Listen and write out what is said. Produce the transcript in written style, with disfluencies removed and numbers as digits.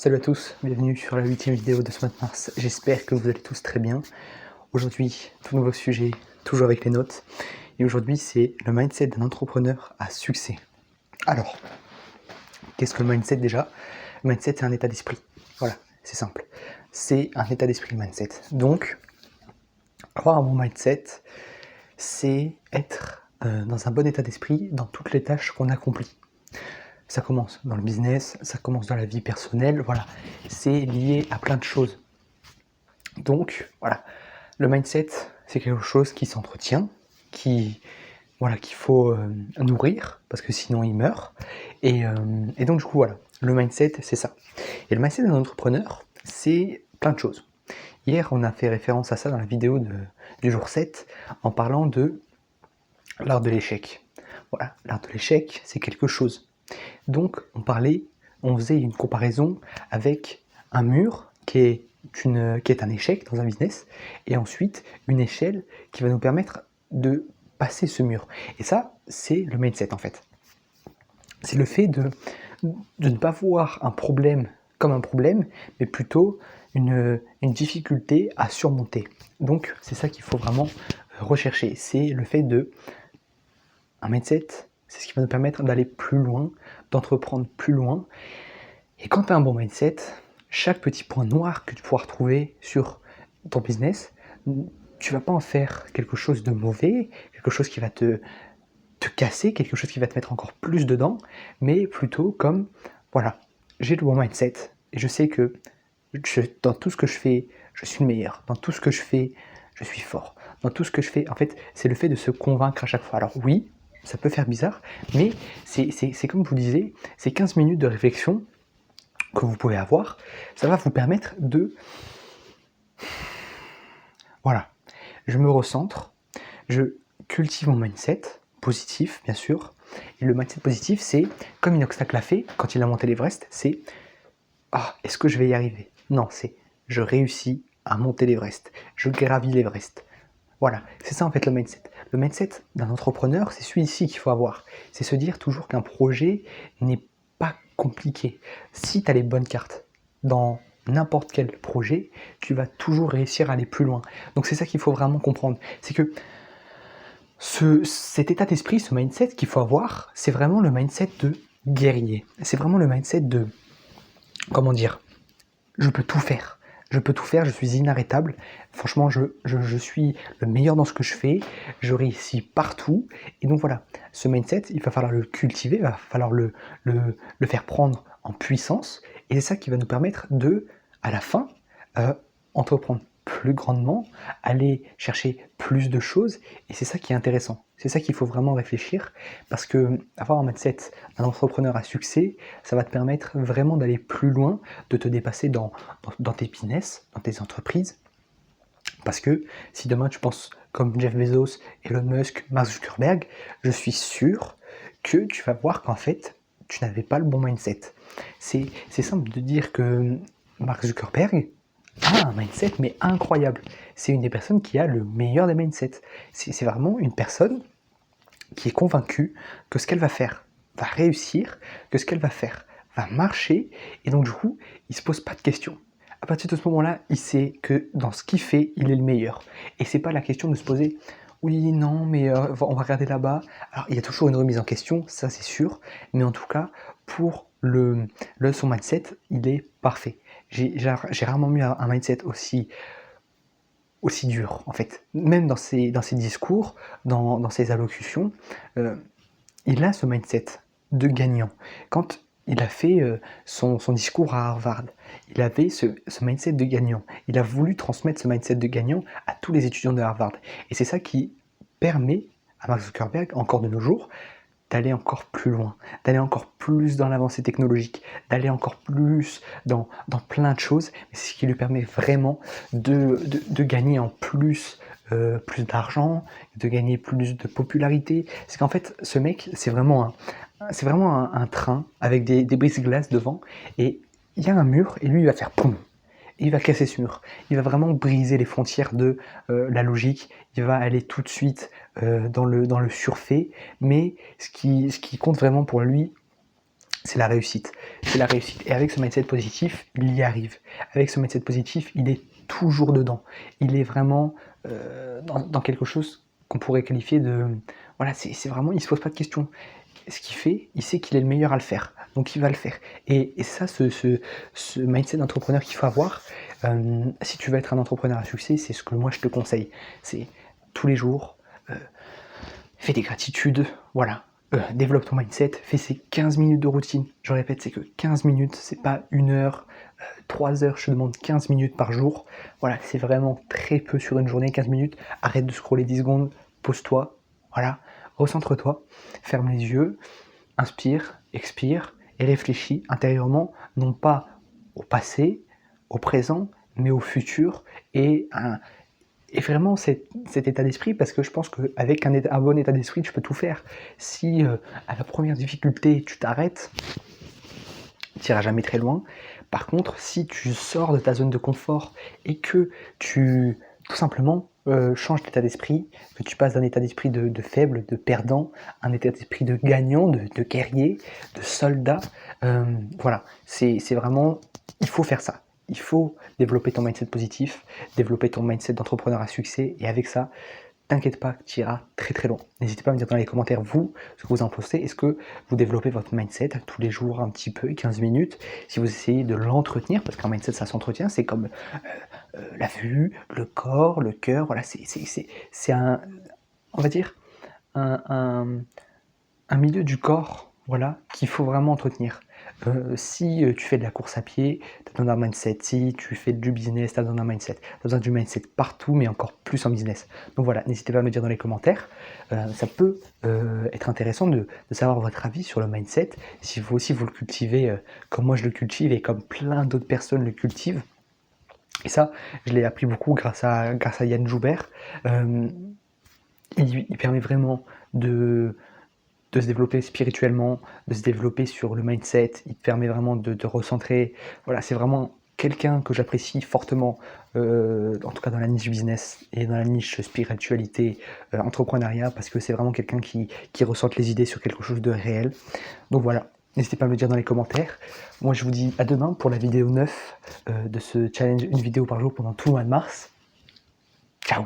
Salut à tous, bienvenue sur la 8e vidéo de ce mois de mars. J'espère que vous allez tous très bien. Aujourd'hui, tout nouveau sujet, toujours avec les notes. Et aujourd'hui, c'est le mindset d'un entrepreneur à succès. Alors, qu'est-ce que le mindset déjà? Le mindset, c'est un état d'esprit. Voilà, c'est simple. C'est un état d'esprit, le mindset. Donc, avoir un bon mindset, c'est être dans un bon état d'esprit dans toutes les tâches qu'on accomplit. Ça commence dans le business, ça commence dans la vie personnelle, voilà. C'est lié à plein de choses. Donc, voilà. Le mindset, c'est quelque chose qui s'entretient, qu'il faut nourrir, parce que sinon il meurt. Et donc, du coup, voilà. Le mindset, c'est ça. Et le mindset d'un entrepreneur, c'est plein de choses. Hier, on a fait référence à ça dans la vidéo du jour 7, en parlant de l'art de l'échec. Voilà, l'art de l'échec, c'est quelque chose. Donc, on faisait une comparaison avec un mur qui est un échec dans un business, et ensuite une échelle qui va nous permettre de passer ce mur. Et ça, c'est le mindset en fait. C'est le fait de ne pas voir un problème comme un problème, mais plutôt une difficulté à surmonter. Donc, c'est ça qu'il faut vraiment rechercher. C'est le fait de... Un mindset, c'est ce qui va nous permettre d'aller plus loin, d'entreprendre plus loin. Et quand tu as un bon mindset, chaque petit point noir que tu pourras retrouver sur ton business, tu vas pas en faire quelque chose de mauvais, quelque chose qui va te casser, quelque chose qui va te mettre encore plus dedans, mais plutôt comme, voilà, j'ai le bon mindset et je sais que dans tout ce que je fais, je suis le meilleur. Dans tout ce que je fais, je suis fort. Dans tout ce que je fais, en fait, c'est le fait de se convaincre à chaque fois. Alors oui, ça peut faire bizarre, mais c'est comme je vous disais, c'est 15 minutes de réflexion que vous pouvez avoir, ça va vous permettre de... Voilà, je me recentre, je cultive mon mindset positif, bien sûr, et le mindset positif, c'est, comme Inoxtag l'a fait, quand il a monté l'Everest, c'est « Ah, est-ce que je vais y arriver ?» Non, c'est « Je réussis à monter l'Everest, je gravis l'Everest. » Voilà, c'est ça en fait le mindset. Le mindset d'un entrepreneur, c'est celui-ci qu'il faut avoir. C'est se dire toujours qu'un projet n'est pas compliqué. Si tu as les bonnes cartes dans n'importe quel projet, tu vas toujours réussir à aller plus loin. Donc c'est ça qu'il faut vraiment comprendre. C'est que cet état d'esprit, ce mindset qu'il faut avoir, c'est vraiment le mindset de guerrier. C'est vraiment le mindset de, comment dire, je peux tout faire. Je peux tout faire, je suis inarrêtable. Franchement, je suis le meilleur dans ce que je fais. Je réussis partout. Et donc voilà, ce mindset, il va falloir le cultiver, il va falloir le faire prendre en puissance. Et c'est ça qui va nous permettre de, à la fin, entreprendre plus grandement, aller chercher plus de choses. Et c'est ça qui est intéressant. C'est ça qu'il faut vraiment réfléchir. Parce que avoir un mindset d'un entrepreneur à succès, ça va te permettre vraiment d'aller plus loin, de te dépasser dans tes business, dans tes entreprises. Parce que si demain tu penses comme Jeff Bezos, Elon Musk, Mark Zuckerberg, je suis sûr que tu vas voir qu'en fait, tu n'avais pas le bon mindset. C'est simple de dire que Mark Zuckerberg a un mindset mais incroyable. C'est une des personnes qui a le meilleur des mindsets. C'est vraiment une personne qui est convaincue que ce qu'elle va faire va réussir, que ce qu'elle va faire va marcher, et donc du coup, il se pose pas de questions. À partir de ce moment-là, il sait que dans ce qu'il fait, il est le meilleur. Et c'est pas la question de se poser oui, non, mais on va regarder là-bas. Alors, il y a toujours une remise en question, ça c'est sûr, mais en tout cas, pour son mindset, il est parfait. J'ai rarement mis un mindset aussi dur, en fait. Même dans ses discours, dans ses allocutions, il a ce mindset de gagnant. Quand il a fait son discours à Harvard, il avait ce mindset de gagnant. Il a voulu transmettre ce mindset de gagnant à tous les étudiants de Harvard. Et c'est ça qui permet à Mark Zuckerberg, encore de nos jours, d'aller encore plus loin, d'aller encore plus dans l'avancée technologique, d'aller encore plus dans plein de choses. Mais c'est ce qui lui permet vraiment de gagner en plus d'argent, de gagner plus de popularité. C'est qu'en fait, ce mec, c'est vraiment un train avec des brise-glaces devant, et il y a un mur, et lui, il va faire poum. Et il va casser ce mur. Il va vraiment briser les frontières de la logique. Il va aller tout de suite dans le surfait. Mais ce qui compte vraiment pour lui, c'est la réussite. C'est la réussite. Et avec ce mindset positif, il y arrive. Avec ce mindset positif, il est toujours dedans. Il est vraiment dans quelque chose qu'on pourrait qualifier de... Voilà, c'est vraiment, il ne se pose pas de questions. Ce qu'il fait, il sait qu'il est le meilleur à le faire. Donc il va le faire. Et ça, ce mindset d'entrepreneur qu'il faut avoir, si tu veux être un entrepreneur à succès, c'est ce que moi je te conseille. C'est tous les jours, fais des gratitudes, voilà. Développe ton mindset, fais ces 15 minutes de routine. Je répète, c'est que 15 minutes, c'est pas 1 heure, 3 heures, je te demande 15 minutes par jour. Voilà, c'est vraiment très peu sur une journée, 15 minutes. Arrête de scroller 10 secondes, pose-toi, voilà, recentre-toi, ferme les yeux, inspire, expire et réfléchis intérieurement, non pas au passé, au présent, mais au futur et vraiment cet état d'esprit, parce que je pense qu'avec un bon état d'esprit, tu peux tout faire. Si à la première difficulté, tu t'arrêtes, tu n'iras jamais très loin. Par contre, si tu sors de ta zone de confort et que tu, tout simplement, changes d'état d'esprit, que tu passes d'un état d'esprit de faible, de perdant, à un état d'esprit de gagnant, de guerrier, de soldat, voilà, c'est vraiment, il faut faire ça. Il faut développer ton mindset positif, développer ton mindset d'entrepreneur à succès, et avec ça, t'inquiète pas, tu iras très très loin. N'hésitez pas à me dire dans les commentaires, vous, ce que vous en pensez. Est-ce que vous développez votre mindset tous les jours un petit peu, 15 minutes, si vous essayez de l'entretenir, parce qu'un mindset, ça s'entretient, c'est comme la vue, le corps, le cœur, voilà, c'est un, on va dire, un, un, un milieu du corps, voilà, qu'il faut vraiment entretenir. Si tu fais de la course à pied, tu as besoin d'un mindset. Si tu fais du business, tu as besoin d'un mindset. Tu as besoin du mindset partout, mais encore plus en business. Donc voilà, n'hésitez pas à me dire dans les commentaires. Ça peut être intéressant de savoir votre avis sur le mindset. Si vous aussi vous le cultivez comme moi je le cultive et comme plein d'autres personnes le cultivent. Et ça, je l'ai appris beaucoup grâce à Yann Joubert. Il permet vraiment de se développer spirituellement, de se développer sur le mindset, il te permet vraiment de te recentrer. Voilà, c'est vraiment quelqu'un que j'apprécie fortement, en tout cas dans la niche business et dans la niche spiritualité, entrepreneuriat, parce que c'est vraiment quelqu'un qui recentre les idées sur quelque chose de réel. Donc voilà, n'hésitez pas à me le dire dans les commentaires. Moi je vous dis à demain pour la vidéo 9 de ce challenge, une vidéo par jour pendant tout le mois de mars. Ciao!